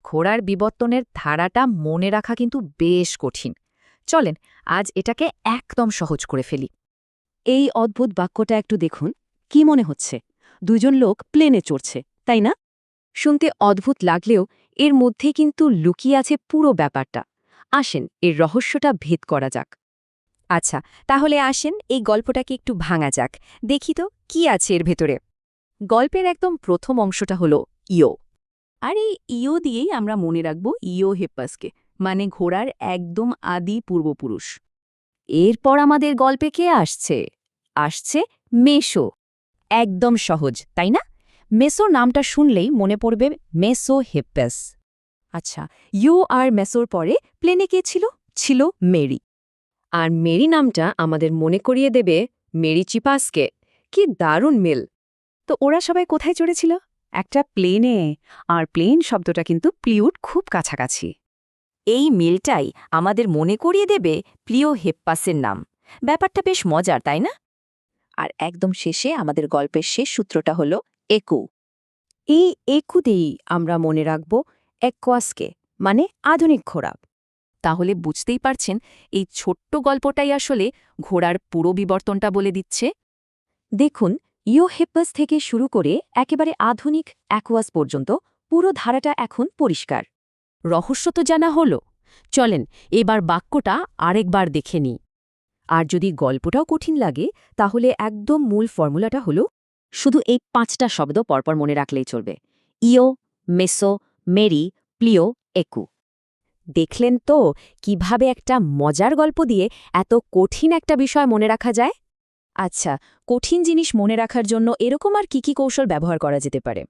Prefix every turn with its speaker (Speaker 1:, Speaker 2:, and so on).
Speaker 1: ঘোড়ার বিবর্তনের ধারাটা মনে রাখা কিন্তু বেশ কঠিন। চলেন আজ এটাকে একদম সহজ করে ফেলি।
Speaker 2: এই অদ্ভুত বাক্যটা একটু দেখুন। কি মনে হচ্ছে? দুজন লোক প্লেনে চড়ছে, তাই না? শুনতে অদ্ভুত লাগলেও এর মধ্যে কিন্তু লুকিয়ে আছে পুরো ব্যাপারটা। আসেন এর রহস্যটা ভেদ করা যাক।
Speaker 1: আচ্ছা, তাহলে আসেন এই গল্পটাকে একটু ভাঙা যাক। দেখি তো কি আছে এর ভেতরে। গল্পের একদম প্রথম অংশটা হলো ইও।
Speaker 3: আর এই ইও দিয়েই আমরা মনে রাখব ইও হেপ্পাসকে, মানে ঘোড়ার একদম আদি পূর্বপুরুষ।
Speaker 2: এরপর আমাদের গল্পে কে আসছে? আসছে মেসো।
Speaker 1: একদম সহজ, তাই না? মেসো নামটা শুনলেই মনে পড়বে মেসো হেপ্পাস।
Speaker 2: আচ্ছা, ইউ আর মেসোর পরে প্লেনে কে ছিল? ছিল মেরি। আর মেরি নামটা আমাদের মনে করিয়ে দেবে মেরি চিপাসকে। কি দারুণ মিল! তো ওরা সবাই কোথায় চড়েছিল? একটা প্লেনে। আর প্লেন শব্দটা কিন্তু প্লিউট খুব কাছাকাছি।
Speaker 1: এই মিলটাই আমাদের মনে করিয়ে দেবে প্রিয় হেপ্পাসের নাম। ব্যাপারটা বেশ মজার, তাই না? আর একদম শেষে আমাদের গল্পের শেষ সূত্রটা হলো একু।
Speaker 2: এই একুতেই আমরা মনে রাখব অ্যাকোয়াসকে, মানে আধুনিক ঘোড়া।
Speaker 3: তাহলে বুঝতেই পারছেন এই ছোট্ট গল্পটাই আসলে ঘোড়ার পুরো বিবর্তনটা বলে দিচ্ছে।
Speaker 2: দেখুন, ইওহেপ্পাস থেকে শুরু করে একেবারে আধুনিক অ্যাকোয়াস পর্যন্ত পুরো ধারাটা এখন পরিষ্কার।
Speaker 3: রহস্য তো জানা হলো। চলেন এবার বাক্যটা আরেকবার দেখে নিই।
Speaker 2: আর যদি গল্পটাও কঠিন লাগে, তাহলে একদম মূল ফর্মুলাটা হলো শুধু এই 5টা শব্দ পরপর মনে রাখলেই চলবে: ইও, মেসো, মেরি, প্লিও, একু। দেখলেন তো কিভাবে একটা মজার গল্প দিয়ে এত কঠিন একটা বিষয় মনে রাখা যায়?
Speaker 1: আচ্ছা, কঠিন জিনিস মনে রাখার জন্য এরকম আর কি কৌশল ব্যবহার করা যেতে পারে?